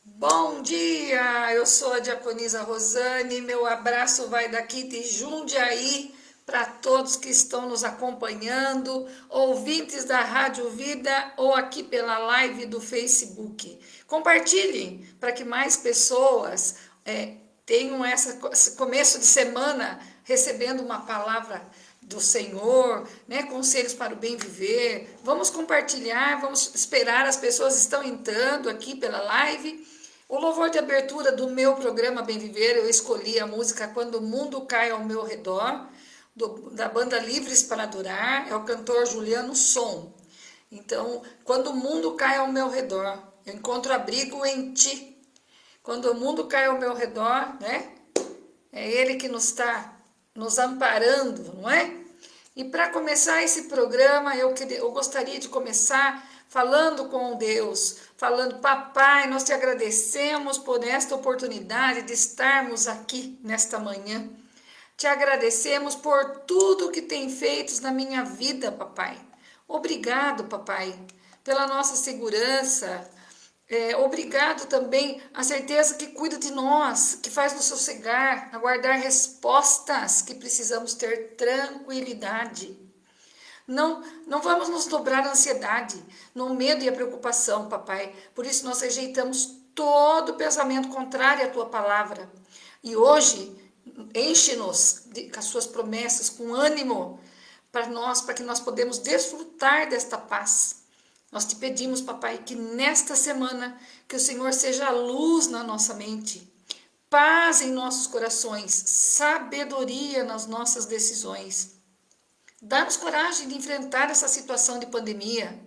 Bom dia, eu sou a diaconisa Rosane, meu abraço vai daqui de Jundiaí para todos que estão nos acompanhando, ouvintes da Rádio Vida ou aqui pela live do Facebook. Compartilhem para que mais pessoas tenham esse começo de semana recebendo uma palavra do Senhor, né, conselhos para o bem viver. Vamos compartilhar, vamos esperar, as pessoas estão entrando aqui pela live. O louvor de abertura do meu programa Bem Viver, eu escolhi a música Quando o Mundo Cai ao Meu Redor, da banda Livres para Adorar, é o cantor Juliano Som. Então, quando o mundo cai ao meu redor, eu encontro abrigo em ti. Quando o mundo cai ao meu redor, né? É Ele que nos está nos amparando, não é? E para começar esse programa, eu gostaria de começar falando com Deus, falando, Papai, nós te agradecemos por esta oportunidade de estarmos aqui nesta manhã. Te agradecemos por tudo que tem feito na minha vida, Papai. Obrigado, Papai, pela nossa segurança, obrigado também a certeza que cuida de nós, que faz nos sossegar, aguardar respostas que precisamos ter tranquilidade. Não vamos nos dobrar a ansiedade, no medo e a preocupação, papai. Por isso nós rejeitamos todo pensamento contrário à tua palavra. E hoje, enche-nos com as suas promessas, com ânimo para nós, para que nós podemos desfrutar desta paz. Nós te pedimos, papai, que nesta semana, que o Senhor seja a luz na nossa mente, paz em nossos corações, sabedoria nas nossas decisões. Dá-nos coragem de enfrentar essa situação de pandemia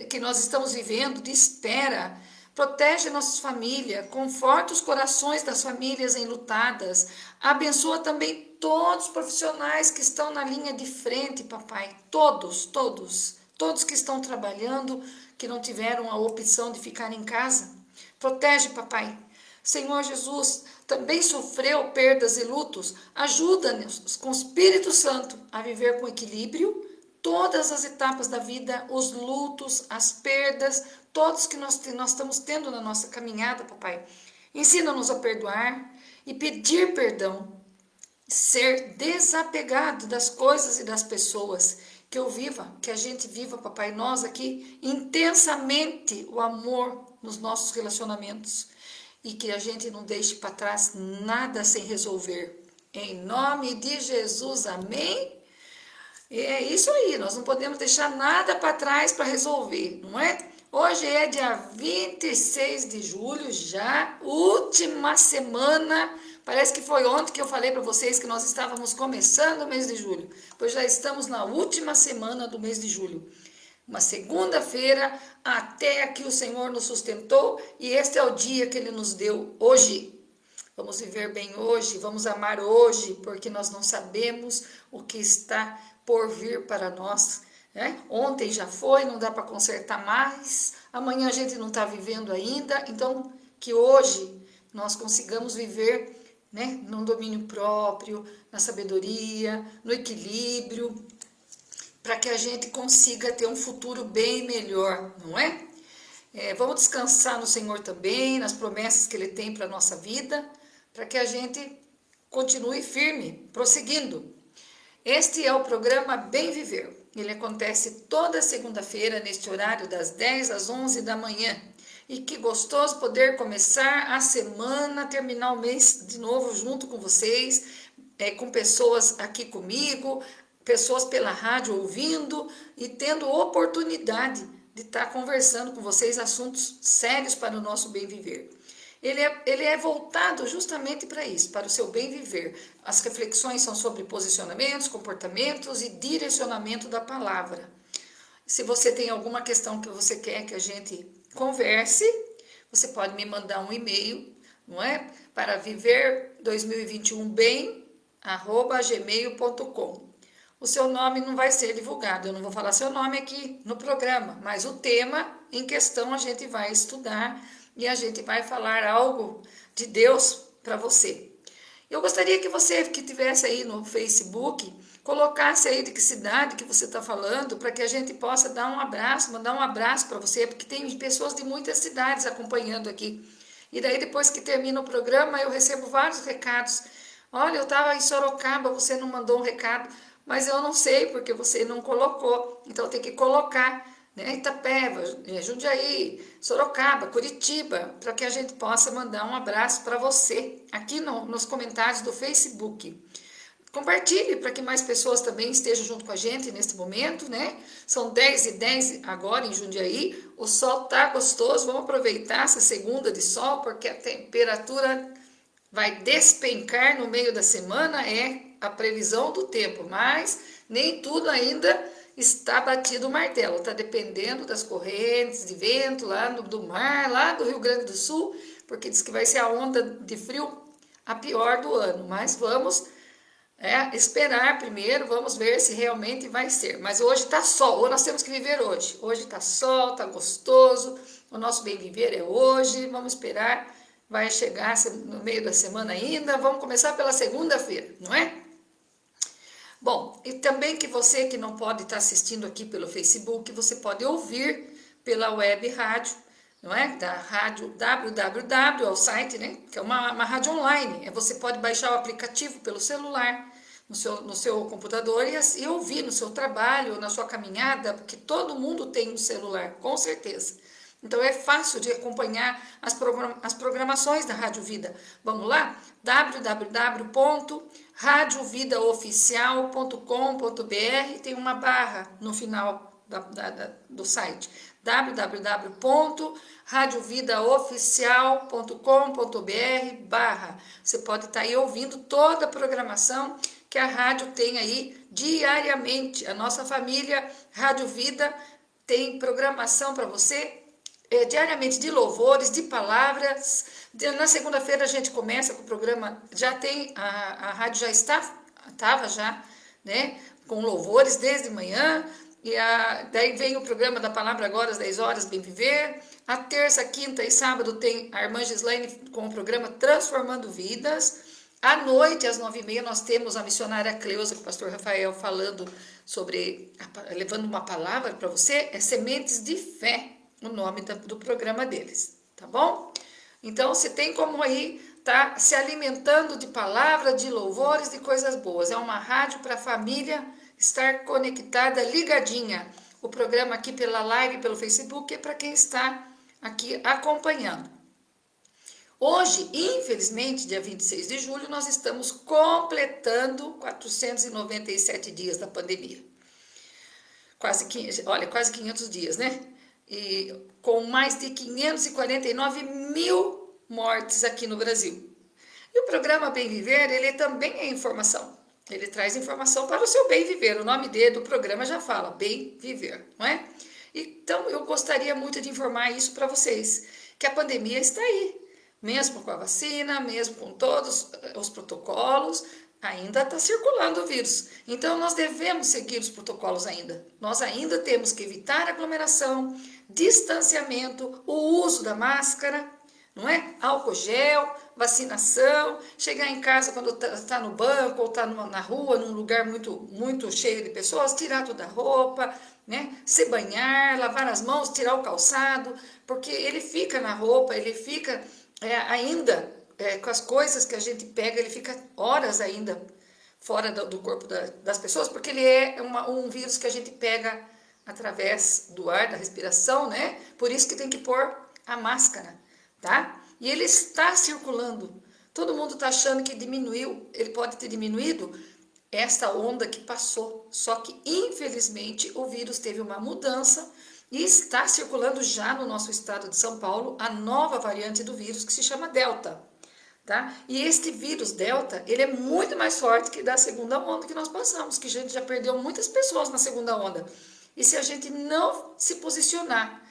que nós estamos vivendo, de espera. Protege nossas famílias, conforta os corações das famílias enlutadas. Abençoa também todos os profissionais que estão na linha de frente, papai. Todos, todos. Todos que estão trabalhando, que não tiveram a opção de ficar em casa. Protege, papai. Senhor Jesus também sofreu perdas e lutos. Ajuda-nos com o Espírito Santo a viver com equilíbrio todas as etapas da vida, os lutos, as perdas, todos que nós estamos tendo na nossa caminhada, papai. Ensina-nos a perdoar e pedir perdão, ser desapegado das coisas e das pessoas. Que a gente viva, papai, nós aqui intensamente o amor nos nossos relacionamentos e que a gente não deixe para trás nada sem resolver. Em nome de Jesus, amém? E é isso aí, nós não podemos deixar nada para trás para resolver, não é? Hoje é dia 26 de julho, já, última semana. Parece que foi ontem que eu falei para vocês que nós estávamos começando o mês de julho, pois já estamos na última semana do mês de julho. Uma segunda-feira, até que o Senhor nos sustentou, e este é o dia que Ele nos deu hoje. Vamos viver bem hoje, vamos amar hoje, porque nós não sabemos o que está por vir para nós. Né? Ontem já foi, não dá para consertar mais, amanhã a gente não está vivendo ainda, então que hoje nós consigamos viver, né, num domínio próprio, na sabedoria, no equilíbrio, para que a gente consiga ter um futuro bem melhor, não é? Vamos descansar no Senhor também, nas promessas que Ele tem para a nossa vida, para que a gente continue firme, prosseguindo. Este é o programa Bem Viver. Ele acontece toda segunda-feira, neste horário, das 10 às 11 da manhã. E que gostoso poder começar a semana, terminar o mês de novo junto com vocês, com pessoas aqui comigo, pessoas pela rádio ouvindo e tendo oportunidade de estar conversando com vocês assuntos sérios para o nosso bem viver. Ele é voltado justamente para isso, para o seu bem viver. As reflexões são sobre posicionamentos, comportamentos e direcionamento da palavra. Se você tem alguma questão que você quer que a gente converse, você pode me mandar um e-mail, não é? Para viver2021bem@gmail.com. O seu nome não vai ser divulgado, eu não vou falar seu nome aqui no programa, mas o tema em questão a gente vai estudar e a gente vai falar algo de Deus para você. Eu gostaria que você que estivesse aí no Facebook, colocasse aí de que cidade que você está falando, para que a gente possa dar um abraço, mandar um abraço para você, porque tem pessoas de muitas cidades acompanhando aqui. E daí depois que termina o programa eu recebo vários recados. Olha, eu estava em Sorocaba, você não mandou um recado, mas eu não sei porque você não colocou. Então tem que colocar, né? Itapeva, Jundiaí, Sorocaba, Curitiba, para que a gente possa mandar um abraço para você aqui nos comentários do Facebook. Compartilhe para que mais pessoas também estejam junto com a gente neste momento, né? São 10h10 agora em Jundiaí, o sol tá gostoso, vamos aproveitar essa segunda de sol, porque a temperatura vai despencar no meio da semana, é a previsão do tempo, mas nem tudo ainda está batido o martelo, está dependendo das correntes de vento lá do mar, lá do Rio Grande do Sul, porque diz que vai ser a onda de frio a pior do ano, mas vamos esperar primeiro, vamos ver se realmente vai ser. Mas hoje tá sol, ou nós temos que viver hoje. Hoje tá sol, tá gostoso, o nosso bem viver é hoje, vamos esperar, vai chegar no meio da semana ainda, vamos começar pela segunda-feira, não é? Bom, e também que você que não pode estar assistindo aqui pelo Facebook, você pode ouvir pela web rádio, não é? Da rádio www, é o site, né? Que é uma rádio online. Você pode baixar o aplicativo pelo celular, no seu computador e ouvir no seu trabalho, na sua caminhada, porque todo mundo tem um celular, com certeza. Então é fácil de acompanhar as programações da Rádio Vida. Vamos lá? www.radiovidaoficial.com.br, tem uma barra no final do site. www.radiovidaoficial.com.br/. Você pode estar aí ouvindo toda a programação que a rádio tem aí diariamente. A nossa família Rádio Vida tem programação para você diariamente de louvores, de palavras. Na segunda-feira a gente começa com o programa, já tem, a rádio já estava já, né, com louvores desde manhã, e daí vem o programa da Palavra agora às 10 horas, Bem Viver. A terça, quinta e sábado tem a irmã Gislaine com o programa Transformando Vidas. À noite, às 9h30, nós temos a missionária Cleusa, com o pastor Rafael, falando sobre, levando uma palavra para você, é Sementes de Fé, o nome do programa deles, tá bom? Então, você tem como aí tá se alimentando de palavra, de louvores, de coisas boas. É uma rádio para a família estar conectada, ligadinha. O programa aqui pela live, pelo Facebook, é para quem está aqui acompanhando. Hoje, infelizmente, dia 26 de julho, nós estamos completando 497 dias da pandemia. Quase 500 dias, né? E com mais de 549 mil mortes aqui no Brasil. E o programa Bem Viver, ele também é informação. Ele traz informação para o seu bem viver. O nome do programa já fala, Bem Viver, não é? Então, eu gostaria muito de informar isso para vocês, que a pandemia está aí. Mesmo com a vacina, mesmo com todos os protocolos, ainda está circulando o vírus. Então, nós devemos seguir os protocolos ainda. Nós ainda temos que evitar aglomeração, distanciamento, o uso da máscara, não é? Álcool gel, vacinação, chegar em casa quando está no banco ou está na rua, num lugar muito cheio de pessoas, tirar toda a roupa, né? Se banhar, lavar as mãos, tirar o calçado, porque ele fica na roupa, ele fica ainda com as coisas que a gente pega, ele fica horas ainda fora do corpo das pessoas, porque ele é um vírus que a gente pega através do ar, da respiração, né? Por isso que tem que pôr a máscara, tá? E ele está circulando. Todo mundo está achando que diminuiu. Ele pode ter diminuído essa onda que passou. Só que, infelizmente, o vírus teve uma mudança e está circulando já no nosso estado de São Paulo a nova variante do vírus que se chama Delta. Tá? E este vírus Delta, ele é muito mais forte que da segunda onda que nós passamos, que a gente já perdeu muitas pessoas na segunda onda. E se a gente não se posicionar,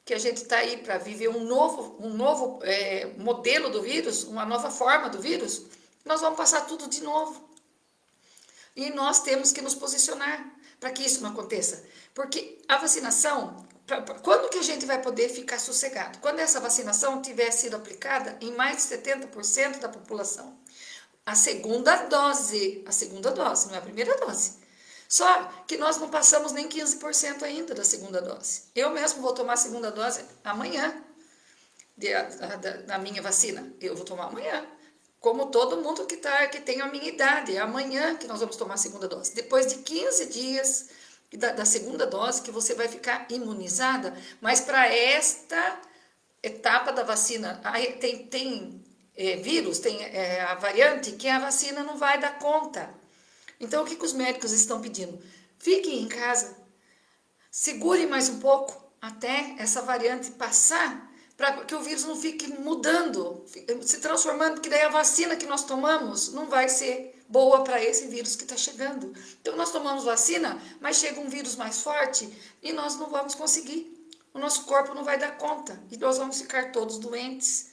que a gente está aí para viver um novo modelo do vírus, uma nova forma do vírus, nós vamos passar tudo de novo. E nós temos que nos posicionar para que isso não aconteça. Porque a vacinação, quando que a gente vai poder ficar sossegado? Quando essa vacinação tiver sido aplicada em mais de 70% da população. A segunda dose, não é a primeira dose. Só que nós não passamos nem 15% ainda da segunda dose. Eu mesmo vou tomar a segunda dose amanhã. da minha vacina? Eu vou tomar amanhã. Como todo mundo que tem a minha idade, é amanhã que nós vamos tomar a segunda dose. Depois de 15 dias da segunda dose que você vai ficar imunizada, mas para esta etapa da vacina, tem vírus, tem a variante que a vacina não vai dar conta. Então, o que os médicos estão pedindo? Fiquem em casa, segure mais um pouco até essa variante passar, para que o vírus não fique mudando, se transformando, porque daí a vacina que nós tomamos não vai ser boa para esse vírus que está chegando. Então, nós tomamos vacina, mas chega um vírus mais forte e nós não vamos conseguir. O nosso corpo não vai dar conta e nós vamos ficar todos doentes.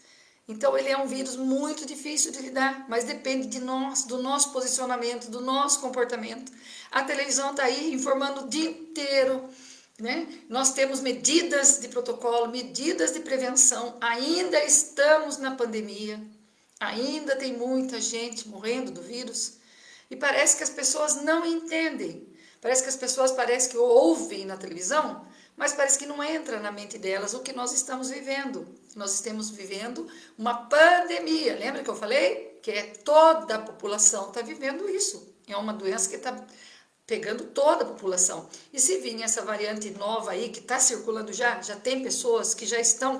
Então, ele é um vírus muito difícil de lidar, mas depende de nós, do nosso posicionamento, do nosso comportamento. A televisão está aí informando o dia inteiro, né? Nós temos medidas de protocolo, medidas de prevenção, ainda estamos na pandemia, ainda tem muita gente morrendo do vírus e parece que as pessoas não entendem, parece que as pessoas que ouvem na televisão, mas parece que não entra na mente delas o que nós estamos vivendo. Nós estamos vivendo uma pandemia, lembra que eu falei? Que toda a população está vivendo isso, é uma doença que está pegando toda a população. E se vir essa variante nova aí, que está circulando já tem pessoas que já estão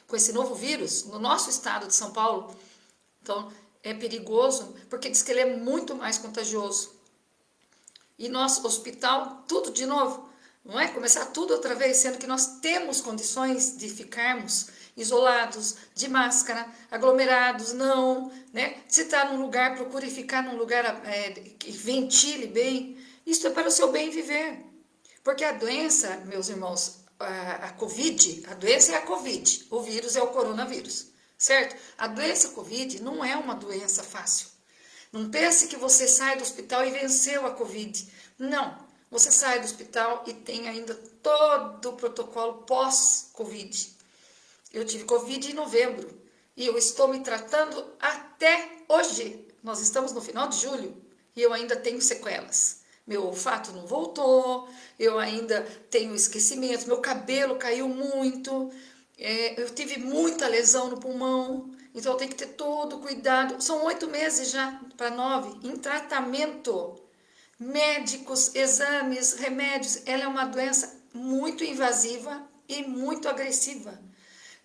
com esse novo vírus no nosso estado de São Paulo. Então, é perigoso, porque diz que ele é muito mais contagioso. E nosso hospital, tudo de novo, não é? Começar tudo outra vez, sendo que nós temos condições de ficarmos isolados, de máscara, aglomerados, não, né? Se está num lugar, procure ficar num lugar que ventile bem. Isso é para o seu bem viver. Porque a doença, meus irmãos, a Covid, a doença é a Covid, o vírus é o coronavírus, certo? A doença Covid não é uma doença fácil. Não pense que você sai do hospital e venceu a Covid. Não, você sai do hospital e tem ainda todo o protocolo pós-Covid. Eu tive Covid em novembro e eu estou me tratando até hoje. Nós estamos no final de julho e eu ainda tenho sequelas. Meu olfato não voltou, eu ainda tenho esquecimento, meu cabelo caiu muito, eu tive muita lesão no pulmão, então eu tenho que ter todo cuidado. São 8 meses já, para 9, em tratamento, médicos, exames, remédios. Ela é uma doença muito invasiva e muito agressiva.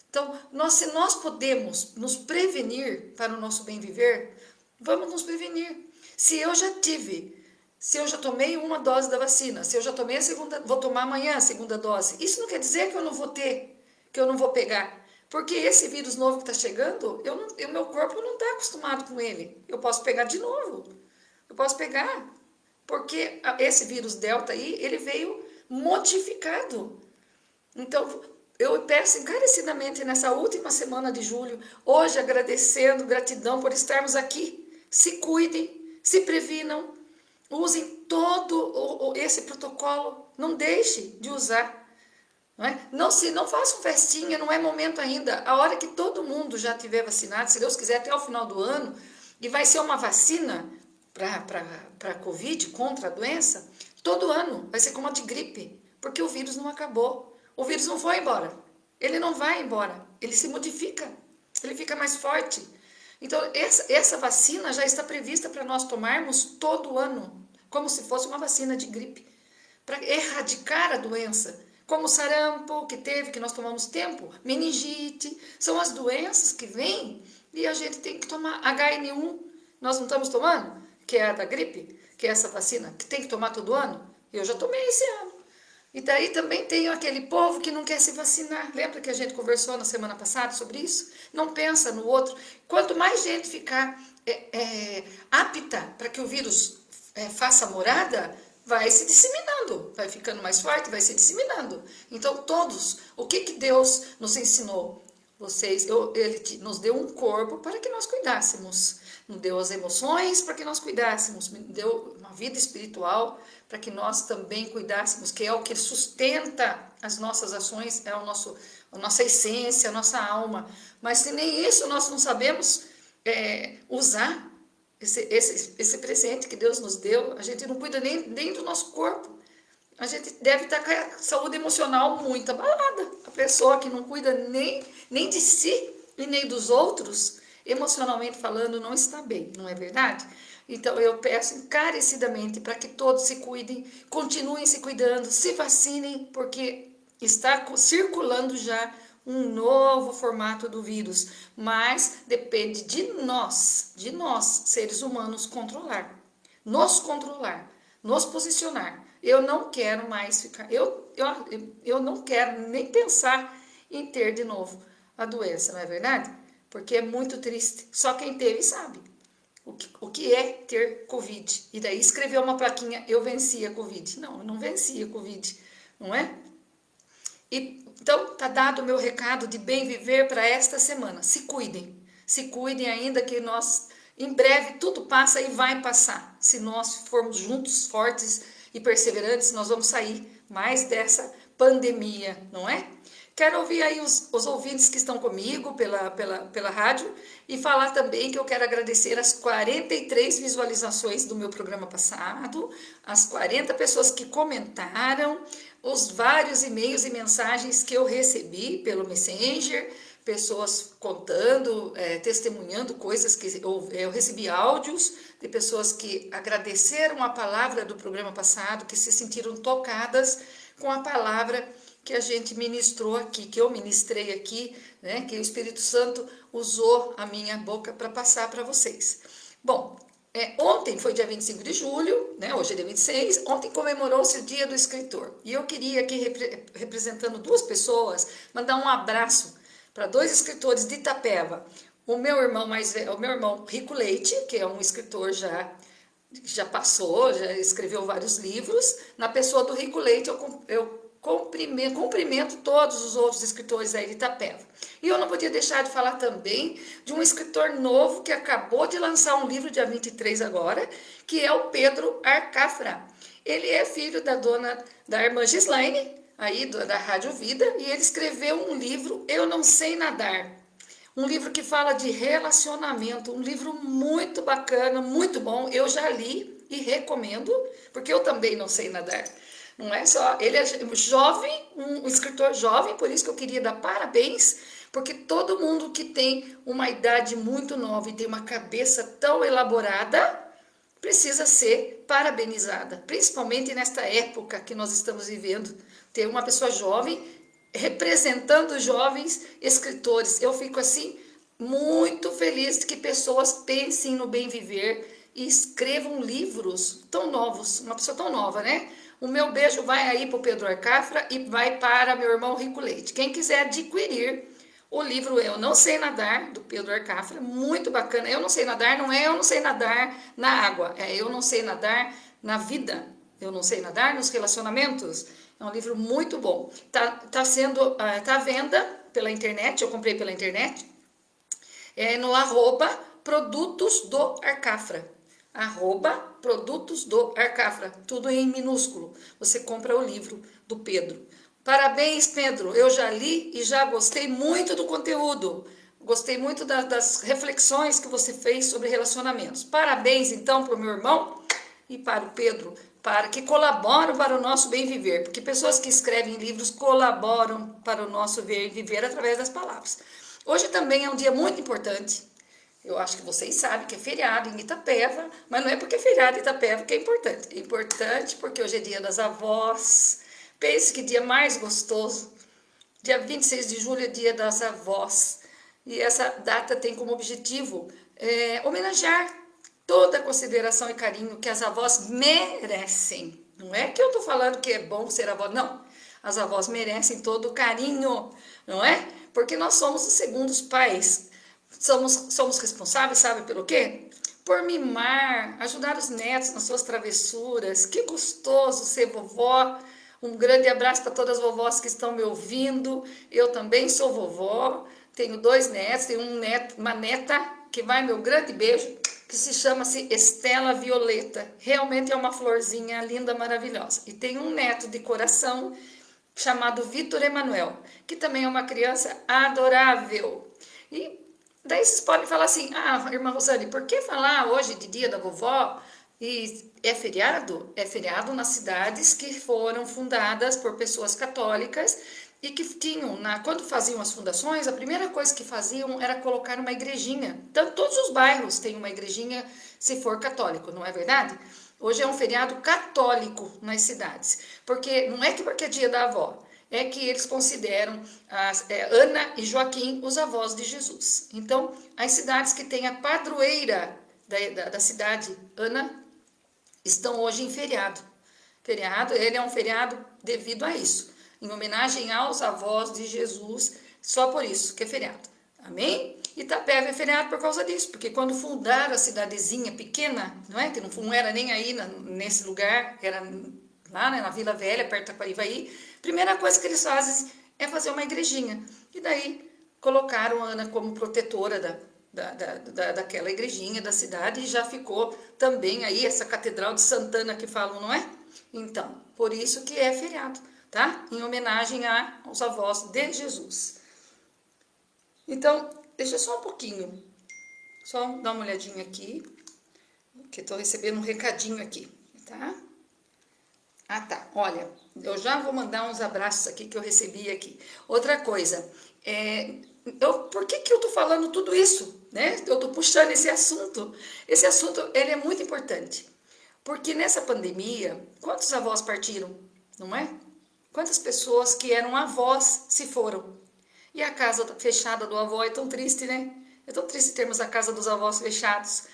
Então, se nós podemos nos prevenir para o nosso bem viver, vamos nos prevenir. Se eu já tomei uma dose da vacina, se eu já tomei a segunda, vou tomar amanhã a segunda dose. Isso não quer dizer que eu não vou ter, que eu não vou pegar. Porque esse vírus novo que está chegando, meu corpo não está acostumado com ele. Eu posso pegar de novo. Eu posso pegar. Porque esse vírus Delta aí, ele veio modificado. Então, eu peço encarecidamente nessa última semana de julho, hoje agradecendo, gratidão por estarmos aqui. Se cuidem, se previnam. Usem todo esse protocolo, não deixe de usar. Não é? Não façam festinha, não é momento ainda. A hora que todo mundo já tiver vacinado, se Deus quiser, até o final do ano, e vai ser uma vacina para a Covid, contra a doença, todo ano vai ser como a de gripe, porque o vírus não acabou. O vírus não foi embora, ele não vai embora, ele se modifica, ele fica mais forte. Então, essa vacina já está prevista para nós tomarmos todo ano, como se fosse uma vacina de gripe, para erradicar a doença, como o sarampo que nós tomamos tempo, meningite, são as doenças que vêm e a gente tem que tomar. HN1, nós não estamos tomando, que é a da gripe, que é essa vacina, que tem que tomar todo ano, eu já tomei esse ano. E daí também tem aquele povo que não quer se vacinar. Lembra que a gente conversou na semana passada sobre isso? Não pensa no outro. Quanto mais gente ficar apta para que o vírus faça morada, vai se disseminando, vai ficando mais forte, vai se disseminando. Então todos, o que Deus nos ensinou? Ele nos deu um corpo para que nós cuidássemos, nos deu as emoções para que nós cuidássemos, nos deu uma vida espiritual para que nós também cuidássemos, que é o que sustenta as nossas ações, é a nossa essência, a nossa alma. Mas se nem isso nós não sabemos usar, esse presente que Deus nos deu, a gente não cuida nem do nosso corpo. a gente deve estar com a saúde emocional muito abalada. A pessoa que não cuida nem de si e nem dos outros, emocionalmente falando, não está bem, não é verdade? Então eu peço encarecidamente para que todos se cuidem, continuem se cuidando, se vacinem, porque está circulando já um novo formato do vírus, mas depende de nós, seres humanos, controlar, nos posicionar. Eu não quero mais ficar, eu não quero nem pensar em ter de novo a doença, não é verdade? Porque é muito triste. Só quem teve sabe o que é ter Covid. E daí escreveu uma plaquinha, eu venci a Covid. Não, eu não venci a Covid, não é? Então, tá dado o meu recado de bem viver para esta semana. Se cuidem ainda que nós, em breve, tudo passa e vai passar. Se nós formos juntos, fortes e perseverantes, nós vamos sair mais dessa pandemia, não é? Quero ouvir aí os ouvintes que estão comigo pela rádio e falar também que eu quero agradecer as 43 visualizações do meu programa passado, as 40 pessoas que comentaram, os vários e-mails e mensagens que eu recebi pelo Messenger, pessoas contando, testemunhando coisas que eu recebi áudios de pessoas que agradeceram a palavra do programa passado, que se sentiram tocadas com a palavra que a gente ministrou aqui, que eu ministrei aqui, né, que o Espírito Santo usou a minha boca para passar para vocês. Bom, ontem foi dia 25 de julho, né, hoje é dia 26, ontem comemorou-se o Dia do Escritor. E eu queria aqui, representando duas pessoas, mandar um abraço para dois escritores de Itapeva. O meu irmão mais velho, o meu irmão Rico Leite, que é um escritor já passou, já escreveu vários livros. Na pessoa do Rico Leite, eu cumprimento todos os outros escritores aí de Itapeva. E eu não podia deixar de falar também de um escritor novo que acabou de lançar um livro dia 23 agora, que é o Pedro Arcafra. Ele é filho da irmã Gislaine, aí da Rádio Vida, e ele escreveu um livro, Eu Não Sei Nadar. Um livro que fala de relacionamento, um livro muito bacana, muito bom. Eu já li e recomendo, porque eu também não sei nadar. Não é só, ele é jovem, um escritor jovem, por isso que eu queria dar parabéns, porque todo mundo que tem uma idade muito nova e tem uma cabeça tão elaborada, precisa ser parabenizada, principalmente nesta época que nós estamos vivendo. Ter uma pessoa jovem representando jovens escritores. Eu fico assim muito feliz de que pessoas pensem no bem viver e escrevam livros tão novos, uma pessoa tão nova, né? O meu beijo vai aí para o Pedro Arcafra e vai para meu irmão Rico Leite. Quem quiser adquirir o livro Eu Não Sei Nadar, do Pedro Arcafra, muito bacana. Eu não sei nadar, não é eu não sei nadar na água, é eu não sei nadar na vida. Eu não sei nadar nos relacionamentos. É um livro muito bom. Tá à venda pela internet, eu comprei pela internet, no @produtos do Arcafra. @produtos do Arcafra, tudo em minúsculo. Você compra o livro do Pedro. Parabéns, Pedro, eu já li e já gostei muito do conteúdo. Gostei muito das reflexões que você fez sobre relacionamentos. Parabéns, então, para o meu irmão e para o Pedro, para que colaboram para o nosso bem viver, porque pessoas que escrevem livros colaboram para o nosso bem viver através das palavras. Hoje também é um dia muito importante. Eu acho que vocês sabem que é feriado em Itapeva, mas não é porque é feriado em Itapeva que é importante. É importante porque hoje é dia das avós. Pense que dia mais gostoso. Dia 26 de julho é dia das avós. E essa data tem como objetivo homenagear toda a consideração e carinho que as avós merecem. Não é que eu estou falando que é bom ser avó, não. As avós merecem todo o carinho, não é? Porque nós somos os segundos pais. Somos responsáveis, sabe pelo quê? Por mimar, ajudar os netos nas suas travessuras. Que gostoso ser vovó. Um grande abraço para todas as vovós que estão me ouvindo. Eu também sou vovó. Tenho 2 netos, tenho uma neta que vai meu grande beijo, que se chama-se Estela Violeta. Realmente é uma florzinha linda, maravilhosa. E tenho um neto de coração chamado Vitor Emanuel, que também é uma criança adorável. E daí vocês podem falar assim, irmã Rosane, por que falar hoje de dia da vovó? E é feriado? É feriado nas cidades que foram fundadas por pessoas católicas e que tinham, quando faziam as fundações, a primeira coisa que faziam era colocar uma igrejinha. Então, todos os bairros têm uma igrejinha se for católico, não é verdade? Hoje é um feriado católico nas cidades, porque não é que porque é dia da avó, é que eles consideram Ana e Joaquim os avós de Jesus. Então, as cidades que têm a padroeira da cidade, Ana, estão hoje em feriado. Feriado, ele é um feriado devido a isso, em homenagem aos avós de Jesus, só por isso que é feriado. Amém? Itapeva é feriado por causa disso, porque quando fundaram a cidadezinha pequena, não é? Que não era nem aí nesse lugar, era lá, né, na Vila Velha, perto da Quarivaí, primeira coisa que eles fazem é fazer uma igrejinha. E daí colocaram a Ana como protetora daquela igrejinha da cidade e já ficou também aí essa Catedral de Santana que falam, não é? Então, por isso que é feriado, tá? Em homenagem aos avós de Jesus. Então, deixa só um pouquinho, só dar uma olhadinha aqui, que eu tô recebendo um recadinho aqui, tá? Ah, tá. Olha, eu já vou mandar uns abraços aqui que eu recebi aqui. Outra coisa, por que eu tô falando tudo isso, né? Eu tô puxando esse assunto. Esse assunto, ele é muito importante. Porque nessa pandemia, quantos avós partiram, não é? Quantas pessoas que eram avós se foram? E a casa fechada do avó é tão triste, né? É tão triste termos a casa dos avós fechados.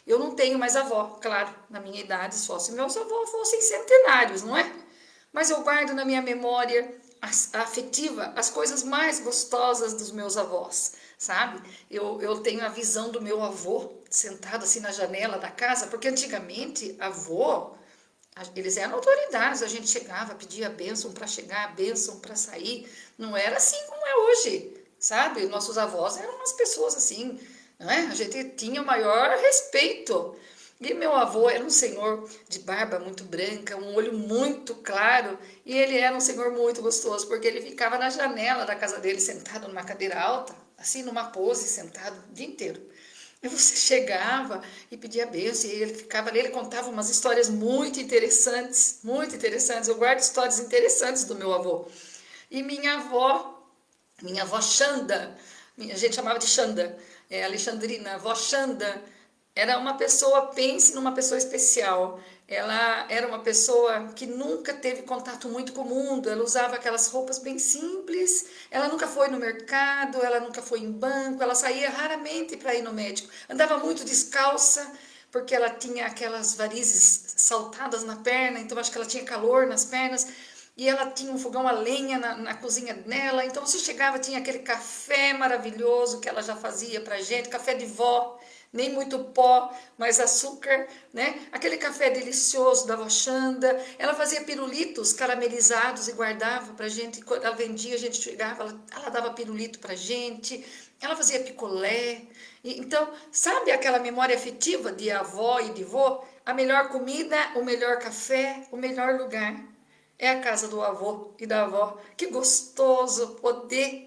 Eu não tenho mais avó, claro, na minha idade, só se meus avós fossem centenários, não é? Mas eu guardo na minha memória afetiva as coisas mais gostosas dos meus avós, sabe? Eu tenho a visão do meu avô sentado assim na janela da casa, porque antigamente avô, eles eram autoridades, a gente chegava, pedia a bênção para chegar, a bênção para sair, não era assim como é hoje, sabe? Nossos avós eram umas pessoas assim, não é? A gente tinha o maior respeito. E meu avô era um senhor de barba muito branca, um olho muito claro, e ele era um senhor muito gostoso, porque ele ficava na janela da casa dele, sentado numa cadeira alta, assim numa pose, sentado o dia inteiro. E você chegava e pedia bênção, e ele ficava ali, ele contava umas histórias muito interessantes, muito interessantes. Eu guardo histórias interessantes do meu avô. E minha avó Xanda, a gente chamava de Xanda, Alexandrina, a avó Xanda, era uma pessoa, pense numa pessoa especial. Ela era uma pessoa que nunca teve contato muito com o mundo, ela usava aquelas roupas bem simples, ela nunca foi no mercado, ela nunca foi em banco, ela saía raramente para ir no médico, andava muito descalça, porque ela tinha aquelas varizes saltadas na perna, então acho que ela tinha calor nas pernas, e ela tinha um fogão a lenha na cozinha dela, então você chegava, tinha aquele café maravilhoso que ela já fazia pra gente, café de vó, nem muito pó, mas açúcar, né? Aquele café delicioso da avó Xanda. Ela fazia pirulitos caramelizados e guardava pra gente. Quando ela vendia, a gente chegava, ela dava pirulito pra gente. Ela fazia picolé. Então, sabe aquela memória afetiva de avó e de vô? A melhor comida, o melhor café, o melhor lugar é a casa do avô e da avó. Que gostoso poder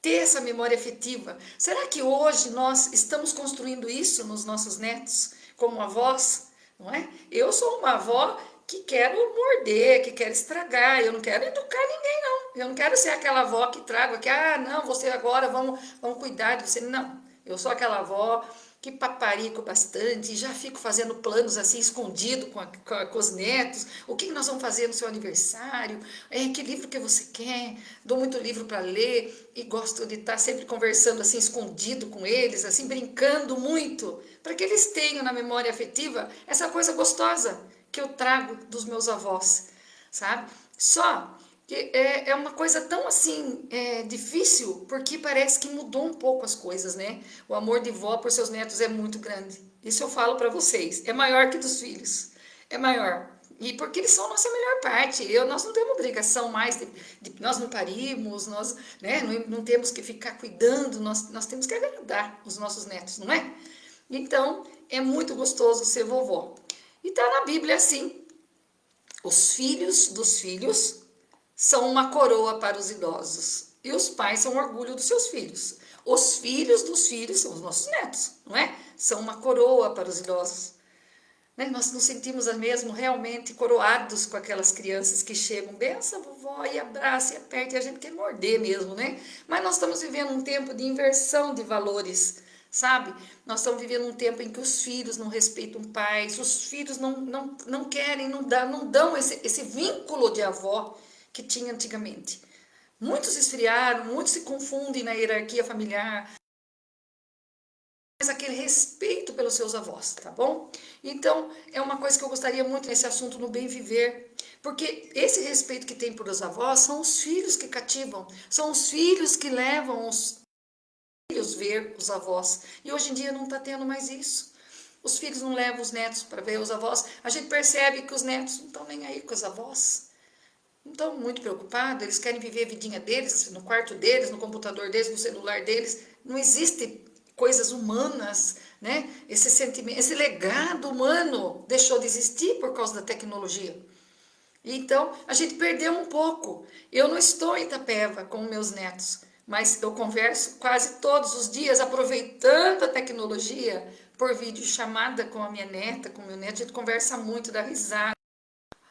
ter essa memória afetiva. Será que hoje nós estamos construindo isso nos nossos netos, como avós? Não é? Eu sou uma avó que quero morder, que quero estragar, eu não quero educar ninguém, não. Eu não quero ser aquela avó que trago aqui, não, você agora, vamos cuidar de você. Não, eu sou aquela avó que paparico bastante, já fico fazendo planos assim, escondido com os netos, o que nós vamos fazer no seu aniversário, que livro que você quer, dou muito livro para ler, e gosto de estar sempre conversando assim, escondido com eles, assim, brincando muito, para que eles tenham na memória afetiva essa coisa gostosa que eu trago dos meus avós, sabe? Só que é uma coisa tão assim difícil, porque parece que mudou um pouco as coisas, né? O amor de vó por seus netos é muito grande. Isso eu falo para vocês. É maior que dos filhos. É maior. E porque eles são a nossa melhor parte. Nós não temos obrigação mais nós não parimos, nós, né, não temos que ficar cuidando, nós temos que agradar os nossos netos, não é? Então, é muito gostoso ser vovó. E tá na Bíblia assim: os filhos dos filhos são uma coroa para os idosos, e os pais são orgulho dos seus filhos. Os filhos dos filhos são os nossos netos, não é? São uma coroa para os idosos. né? Nós nos sentimos mesmo realmente coroados com aquelas crianças que chegam, benção vovó, e abraça e aperta, e a gente quer morder mesmo, né? Mas nós estamos vivendo um tempo de inversão de valores, sabe? Nós estamos vivendo um tempo em que os filhos não respeitam pais, os filhos não querem, não dão esse vínculo de avó que tinha antigamente. Muitos esfriaram, muitos se confundem na hierarquia familiar, mas aquele respeito pelos seus avós, tá bom? Então, é uma coisa que eu gostaria muito nesse assunto no bem viver, porque esse respeito que tem por os avós são os filhos que cativam, são os filhos que levam os filhos ver os avós. E hoje em dia não está tendo mais isso. Os filhos não levam os netos para ver os avós. A gente percebe que os netos não estão nem aí com os avós. Não estão muito preocupados, eles querem viver a vidinha deles, no quarto deles, no computador deles, no celular deles. Não existe coisas humanas, né? Esse sentimento, esse legado humano deixou de existir por causa da tecnologia. Então, a gente perdeu um pouco. Eu não estou em Itapeva com meus netos, mas eu converso quase todos os dias, aproveitando a tecnologia, por videochamada com a minha neta, com o meu neto. A gente conversa muito, dá risada,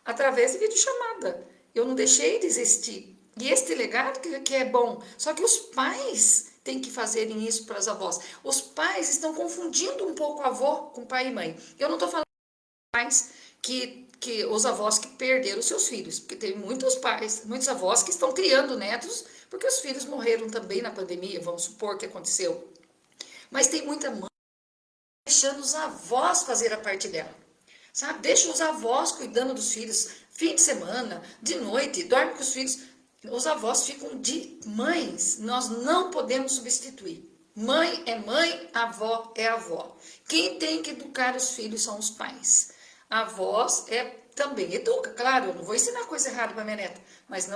através de videochamada. Eu não deixei de existir. E este legado que é bom. Só que os pais têm que fazerem isso para as avós. Os pais estão confundindo um pouco avó com pai e mãe. Eu não estou falando de pais que os avós que perderam seus filhos, porque tem muitos pais, muitos avós que estão criando netos, porque os filhos morreram também na pandemia, vamos supor que aconteceu. Mas tem muita mãe deixando os avós fazer a parte dela. Sabe? Deixa os avós cuidando dos filhos, fim de semana, de noite, dorme com os filhos. Os avós ficam de mães, nós não podemos substituir. Mãe, avó é avó. Quem tem que educar os filhos são os pais. Avós também educa, claro, eu não vou ensinar coisa errada para minha neta, mas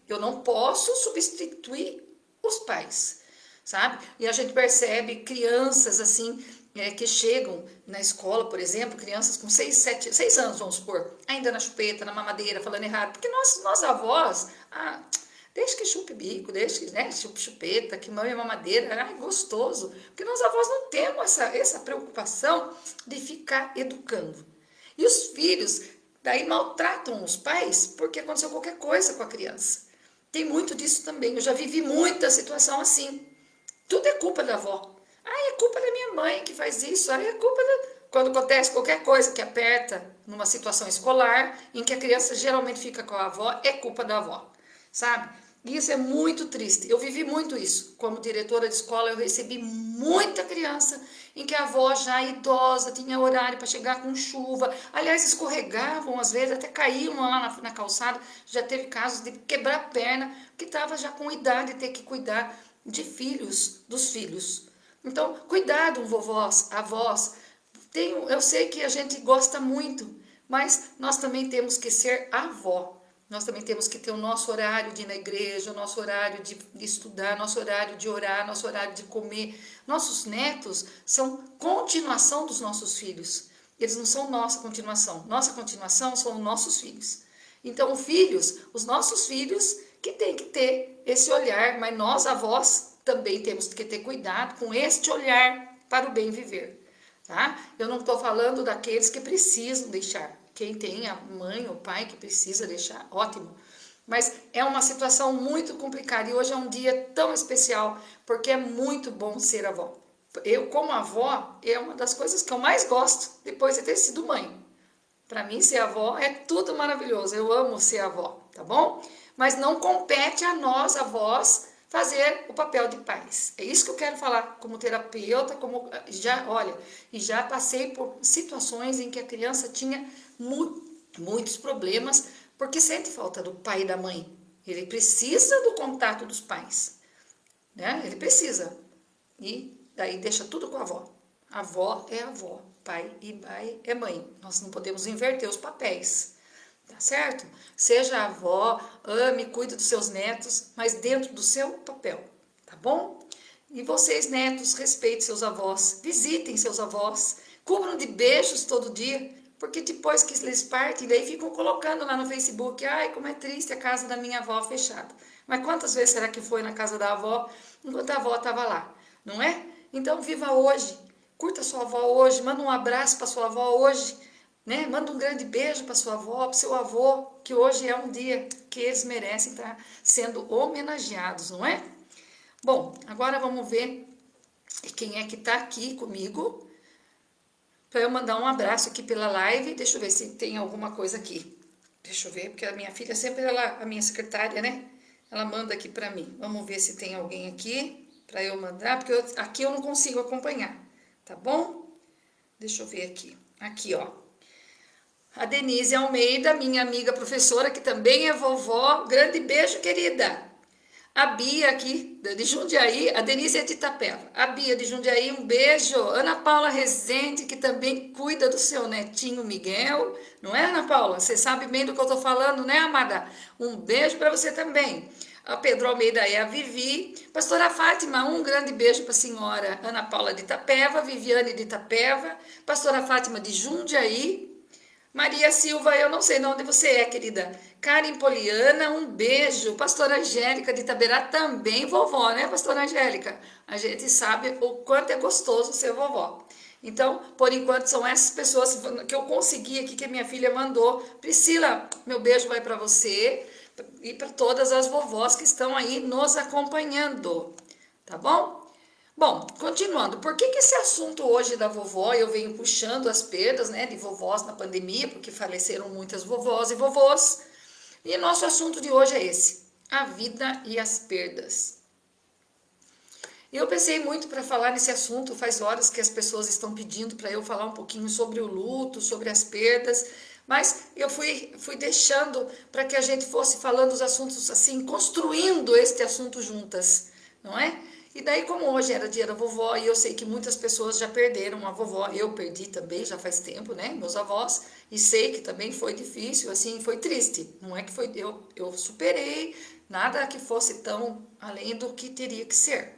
eu não posso substituir os pais, sabe? E a gente percebe crianças assim, que chegam na escola, por exemplo, crianças com 6 anos, vamos supor, ainda na chupeta, na mamadeira, falando errado, porque nós avós, deixa que chupe bico, deixa que, né, chupe chupeta, que mame mamadeira, gostoso, porque nós avós não temos essa preocupação de ficar educando. E os filhos, daí maltratam os pais, porque aconteceu qualquer coisa com a criança. Tem muito disso também, eu já vivi muita situação assim, tudo é culpa da avó. É culpa da minha mãe que faz isso. É culpa quando acontece qualquer coisa que aperta numa situação escolar, em que a criança geralmente fica com a avó, é culpa da avó, sabe? E isso é muito triste. Eu vivi muito isso. Como diretora de escola, eu recebi muita criança em que a avó já idosa tinha horário para chegar com chuva. Aliás, escorregavam às vezes, até caíam lá na calçada. Já teve casos de quebrar a perna, que estava já com idade de ter que cuidar de filhos, dos filhos. Então, cuidado, vovós, avós. Eu sei que a gente gosta muito, mas nós também temos que ser avó. Nós também temos que ter o nosso horário de ir na igreja, o nosso horário de estudar, nosso horário de orar, nosso horário de comer. Nossos netos são continuação dos nossos filhos. Eles não são nossa continuação. Nossa continuação são os nossos filhos. Então, os nossos filhos, que têm que ter esse olhar, mas nós, avós, também temos que ter cuidado com este olhar para o bem viver, tá? Eu não estou falando daqueles que precisam deixar. Quem tem a mãe ou pai que precisa deixar, ótimo. Mas é uma situação muito complicada e hoje é um dia tão especial, porque é muito bom ser avó. Eu, como avó, é uma das coisas que eu mais gosto depois de ter sido mãe. Para mim, ser avó é tudo maravilhoso. Eu amo ser avó, tá bom? Mas não compete a nós, avós, fazer o papel de pais. É isso que eu quero falar como terapeuta, e já passei por situações em que a criança tinha muitos problemas porque sente falta do pai e da mãe. Ele precisa do contato dos pais, né? Ele precisa. E daí deixa tudo com a avó. A avó é avó, pai e mãe é mãe. Nós não podemos inverter os papéis. Tá certo? Seja avó, ame, cuide dos seus netos, mas dentro do seu papel, tá bom? E vocês, netos, respeitem seus avós, visitem seus avós, cubram de beijos todo dia, porque depois que eles partem, daí ficam colocando lá no Facebook, ai, como é triste a casa da minha avó fechada. Mas quantas vezes será que foi na casa da avó, enquanto a avó estava lá, não é? Então, viva hoje, curta sua avó hoje, manda um abraço para sua avó hoje, né? Manda um grande beijo para sua avó, para seu avô, que hoje é um dia que eles merecem estar sendo homenageados, não é? Bom, agora vamos ver quem é que está aqui comigo para eu mandar um abraço aqui pela live. Deixa eu ver se tem alguma coisa aqui. Deixa eu ver, porque a minha filha sempre, a minha secretária, né? Ela manda aqui para mim. Vamos ver se tem alguém aqui para eu mandar, porque aqui eu não consigo acompanhar, tá bom? Deixa eu ver aqui. Aqui, ó. A Denise Almeida, minha amiga professora, que também é vovó. Grande beijo, querida. A Bia aqui, de Jundiaí. A Denise é de Itapeva. A Bia de Jundiaí, um beijo. Ana Paula Rezende, que também cuida do seu netinho Miguel. Não é, Ana Paula? Você sabe bem do que eu tô falando, né, amada? Um beijo para você também. A Pedro Almeida é a Vivi. Pastora Fátima, um grande beijo para a senhora Ana Paula de Itapeva. Viviane de Itapeva. Pastora Fátima de Jundiaí. Maria Silva, eu não sei de onde você é, querida. Karen Poliana, um beijo. Pastora Angélica de Itaberá, também vovó, né, Pastora Angélica? A gente sabe o quanto é gostoso ser vovó. Então, por enquanto, são essas pessoas que eu consegui aqui, que a minha filha mandou. Priscila, meu beijo vai para você e para todas as vovós que estão aí nos acompanhando, tá bom? Bom, continuando, por que esse assunto hoje da vovó, eu venho puxando as perdas, né, de vovós na pandemia, porque faleceram muitas vovós e vovôs, e nosso assunto de hoje é esse, a vida e as perdas. Eu pensei muito para falar nesse assunto, faz horas que as pessoas estão pedindo para eu falar um pouquinho sobre o luto, sobre as perdas, mas eu fui deixando para que a gente fosse falando os assuntos assim, construindo este assunto juntas, não é? E daí, como hoje era dia da vovó, e eu sei que muitas pessoas já perderam a vovó, eu perdi também, já faz tempo, né, meus avós, e sei que também foi difícil, assim, foi triste, não é que foi, eu superei, nada que fosse tão além do que teria que ser.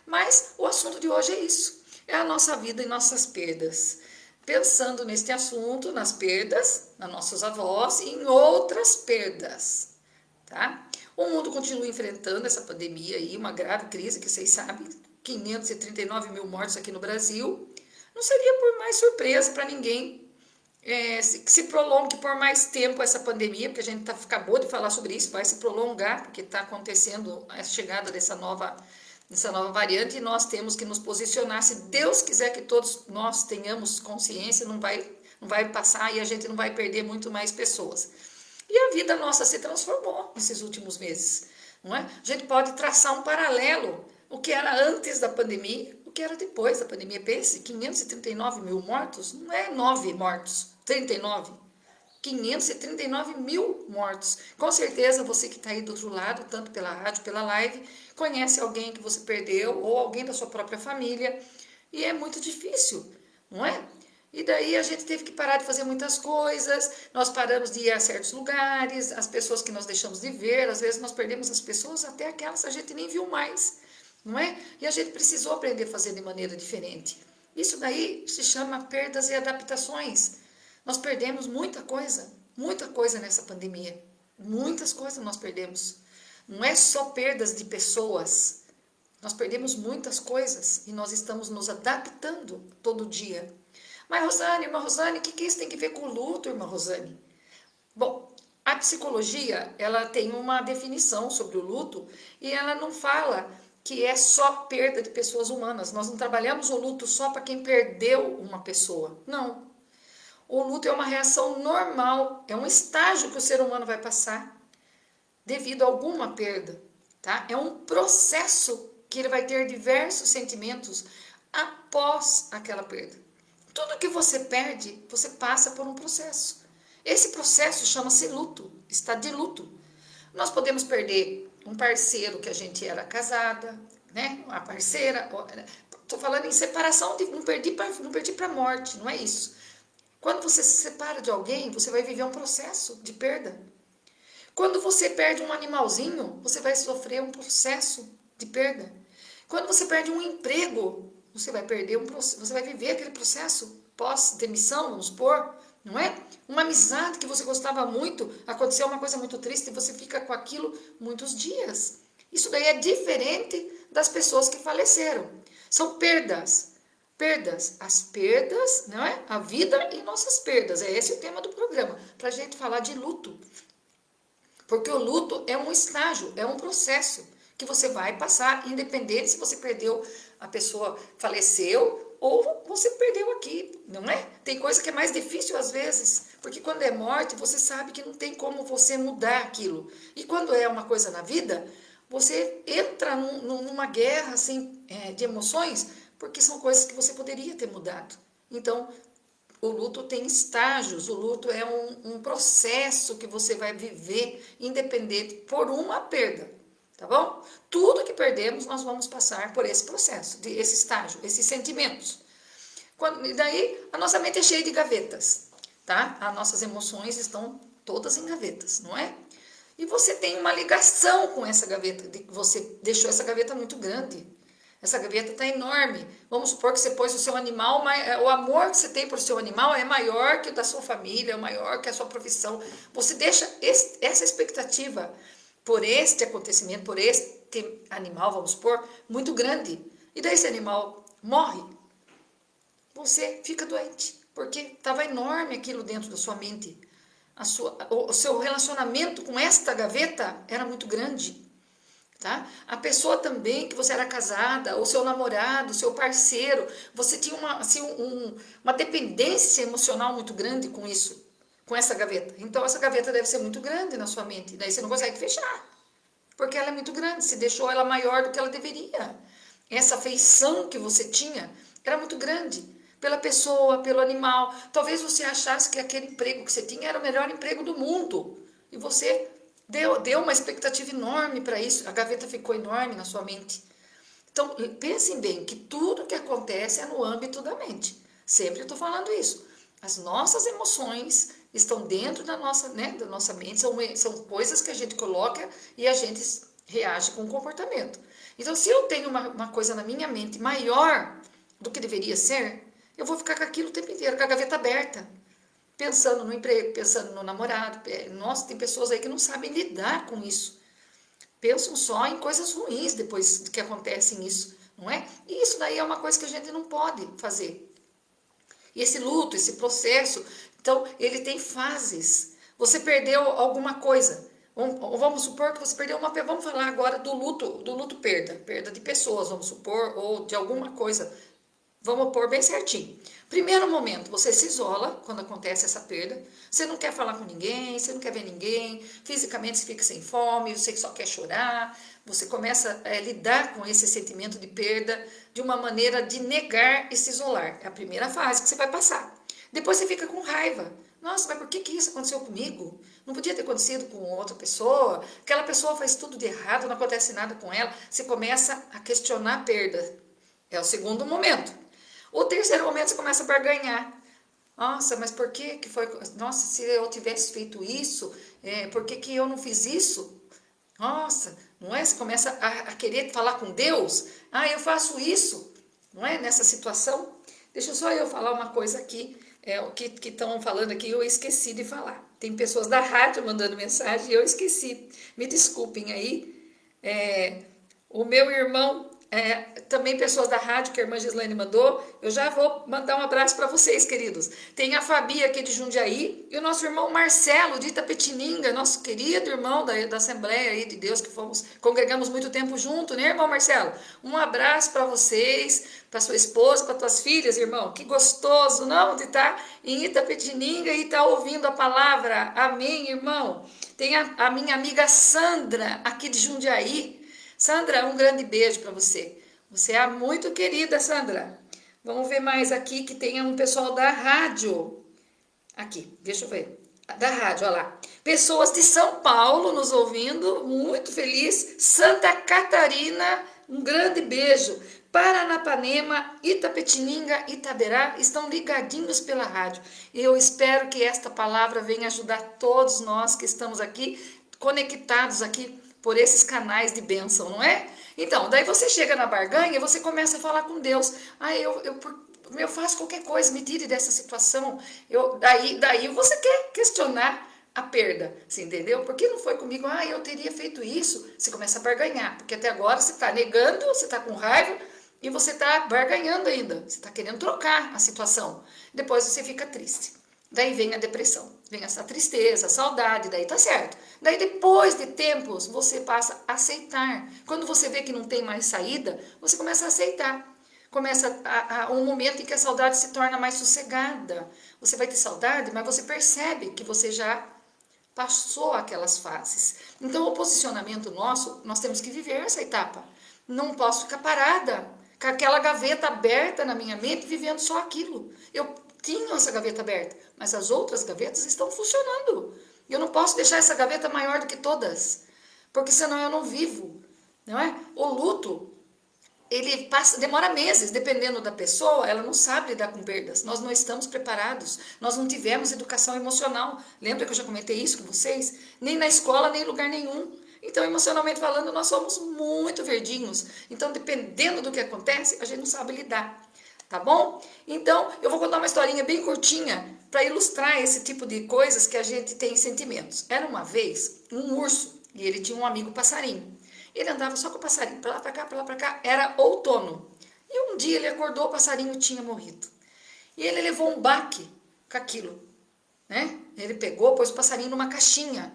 Mas o assunto de hoje é isso, é a nossa vida e nossas perdas. Pensando neste assunto, nas perdas, nas nossos avós e em outras perdas, tá? O mundo continua enfrentando essa pandemia aí, uma grave crise que vocês sabem, 539 mil mortos aqui no Brasil. Não seria por mais surpresa para ninguém que se prolongue por mais tempo essa pandemia, porque a gente acabou de falar sobre isso, vai se prolongar, porque está acontecendo a chegada dessa nova variante e nós temos que nos posicionar. Se Deus quiser que todos nós tenhamos consciência, não vai passar e a gente não vai perder muito mais pessoas. E a vida nossa se transformou nesses últimos meses, não é? A gente pode traçar um paralelo, o que era antes da pandemia, o que era depois da pandemia. Pense, 539 mil mortos, não é 9 mortos, 39. 539 mil mortos. Com certeza você que está aí do outro lado, tanto pela rádio, pela live, conhece alguém que você perdeu ou alguém da sua própria família. E é muito difícil, não é? E daí a gente teve que parar de fazer muitas coisas, nós paramos de ir a certos lugares, as pessoas que nós deixamos de ver, às vezes nós perdemos as pessoas, até aquelas que a gente nem viu mais, não é? E a gente precisou aprender a fazer de maneira diferente. Isso daí se chama perdas e adaptações. Nós perdemos muita coisa nessa pandemia. Muitas coisas nós perdemos. Não é só perdas de pessoas. Nós perdemos muitas coisas e nós estamos nos adaptando todo dia. Mas irmã Rosane, o que isso tem que ver com o luto, irmã Rosane? Bom, a psicologia, ela tem uma definição sobre o luto e ela não fala que é só perda de pessoas humanas. Nós não trabalhamos o luto só para quem perdeu uma pessoa. Não. O luto é uma reação normal, é um estágio que o ser humano vai passar devido a alguma perda, tá? É um processo que ele vai ter diversos sentimentos após aquela perda. Tudo que você perde, você passa por um processo. Esse processo chama-se luto, está de luto. Nós podemos perder um parceiro que a gente era casada, né? Uma parceira. Estou falando em separação, não perdi para a morte, não é isso. Quando você se separa de alguém, você vai viver um processo de perda. Quando você perde um animalzinho, você vai sofrer um processo de perda. Quando você perde um emprego, você vai viver aquele processo pós-demissão, vamos supor, não é? Uma amizade que você gostava muito, aconteceu uma coisa muito triste e você fica com aquilo muitos dias. Isso daí é diferente das pessoas que faleceram. São perdas. Perdas, as perdas, não é? A vida e nossas perdas, é esse o tema do programa, para a gente falar de luto. Porque o luto é um estágio, é um processo que você vai passar, independente se você perdeu, a pessoa faleceu ou você perdeu aqui, não é? Tem coisa que é mais difícil às vezes, porque quando é morte, você sabe que não tem como você mudar aquilo. E quando é uma coisa na vida, você entra numa guerra assim, de emoções, porque são coisas que você poderia ter mudado. Então, o luto tem estágios, o luto é um processo que você vai viver independente por uma perda, tá bom? Tudo que perdemos, nós vamos passar por esse processo, esse estágio, esses sentimentos. E daí, a nossa mente é cheia de gavetas, tá? As nossas emoções estão todas em gavetas, não é? E você tem uma ligação com essa gaveta, você deixou essa gaveta muito grande. Essa gaveta está enorme. Vamos supor que você pôs o seu animal, o amor que você tem por seu animal é maior que o da sua família, é maior que a sua profissão. Você deixa essa expectativa por este acontecimento, por este animal, vamos supor, muito grande. E daí esse animal morre, você fica doente, porque estava enorme aquilo dentro da sua mente. O seu relacionamento com esta gaveta era muito grande. Tá? A pessoa também que você era casada, o seu namorado, o seu parceiro, você tinha uma dependência emocional muito grande com isso, com essa gaveta. Então essa gaveta deve ser muito grande na sua mente, daí você não consegue fechar, porque ela é muito grande, você deixou ela maior do que ela deveria. Essa afeição que você tinha era muito grande, pela pessoa, pelo animal. Talvez você achasse que aquele emprego que você tinha era o melhor emprego do mundo, e você deu uma expectativa enorme para isso, a gaveta ficou enorme na sua mente. Então, pensem bem que tudo que acontece é no âmbito da mente. Sempre estou falando isso. As nossas emoções estão dentro da nossa mente, são coisas que a gente coloca e a gente reage com o comportamento. Então, se eu tenho uma coisa na minha mente maior do que deveria ser, eu vou ficar com aquilo o tempo inteiro, com a gaveta aberta. Pensando no emprego, pensando no namorado. Nossa, tem pessoas aí que não sabem lidar com isso. Pensam só em coisas ruins depois que acontecem isso, não é? E isso daí é uma coisa que a gente não pode fazer. E esse luto, esse processo, então, ele tem fases. Você perdeu alguma coisa. Vamos supor que você perdeu uma... Vamos falar agora do luto perda de pessoas, vamos supor, ou de alguma coisa. Vamos pôr bem certinho. Primeiro momento, você se isola quando acontece essa perda. Você não quer falar com ninguém, você não quer ver ninguém. Fisicamente você fica sem fome, você só quer chorar. Você começa a lidar com esse sentimento de perda de uma maneira de negar e se isolar. É a primeira fase que você vai passar. Depois você fica com raiva. Nossa, mas por que isso aconteceu comigo? Não podia ter acontecido com outra pessoa. Aquela pessoa faz tudo de errado, não acontece nada com ela. Você começa a questionar a perda. É o segundo momento. O terceiro momento você começa a barganhar. Nossa, mas por que foi? Nossa, se eu tivesse feito isso, por que eu não fiz isso? Nossa, não é? Você começa a querer falar com Deus. Ah, eu faço isso, não é? Nessa situação. Deixa só eu falar uma coisa aqui, o que estão falando aqui, eu esqueci de falar. Tem pessoas da rádio mandando mensagem e eu esqueci. Me desculpem aí. O meu irmão... também pessoas da rádio que a irmã Gislaine mandou, eu já vou mandar um abraço para vocês, queridos. Tem a Fabi aqui de Jundiaí e o nosso irmão Marcelo de Itapetininga, nosso querido irmão da Assembleia aí de Deus, que congregamos muito tempo junto, né, irmão Marcelo? Um abraço para vocês, para sua esposa, para tuas filhas, irmão. Que gostoso, não, de estar em Itapetininga e estar ouvindo a palavra. Amém, irmão? Tem a minha amiga Sandra aqui de Jundiaí. Sandra, um grande beijo para você. Você é muito querida, Sandra. Vamos ver mais aqui que tem um pessoal da rádio. Aqui, deixa eu ver. Da rádio, olha lá. Pessoas de São Paulo nos ouvindo, muito feliz. Santa Catarina, um grande beijo. Paranapanema, Itapetininga, Itaberá estão ligadinhos pela rádio. Eu espero que esta palavra venha ajudar todos nós que estamos aqui, conectados aqui por esses canais de bênção, não é? Então, daí você chega na barganha e você começa a falar com Deus. Ah, eu faço qualquer coisa, me tire dessa situação. Daí você quer questionar a perda, você entendeu? Por que não foi comigo? Ah, eu teria feito isso. Você começa a barganhar, porque até agora você está negando, você está com raiva, E você está barganhando ainda, você está querendo trocar a situação. Depois você fica triste. Daí vem a depressão, vem essa tristeza, a saudade, daí tá certo. Daí depois de tempos, você passa a aceitar. Quando você vê que não tem mais saída, você começa a aceitar. Começa um momento em que a saudade se torna mais sossegada. Você vai ter saudade, mas você percebe que você já passou aquelas fases. Então, o posicionamento nosso, nós temos que viver essa etapa. Não posso ficar parada, com aquela gaveta aberta na minha mente, vivendo só aquilo. Eu tinha essa gaveta aberta, mas as outras gavetas estão funcionando. Eu não posso deixar essa gaveta maior do que todas, porque senão eu não vivo, não é? O luto, ele passa, demora meses, dependendo da pessoa, ela não sabe lidar com perdas. Nós não estamos preparados, nós não tivemos educação emocional. Lembra que eu já comentei isso com vocês? Nem na escola, nem em lugar nenhum. Então, emocionalmente falando, nós somos muito verdinhos. Então, dependendo do que acontece, a gente não sabe lidar. Tá bom? Então, eu vou contar uma historinha bem curtinha para ilustrar esse tipo de coisas que a gente tem sentimentos. Era uma vez um urso e ele tinha um amigo passarinho. Ele andava só com o passarinho, para lá, para cá, para lá, para cá. Era outono. E um dia ele acordou, o passarinho tinha morrido. E ele levou um baque com aquilo, né? Ele pegou, pôs o passarinho numa caixinha.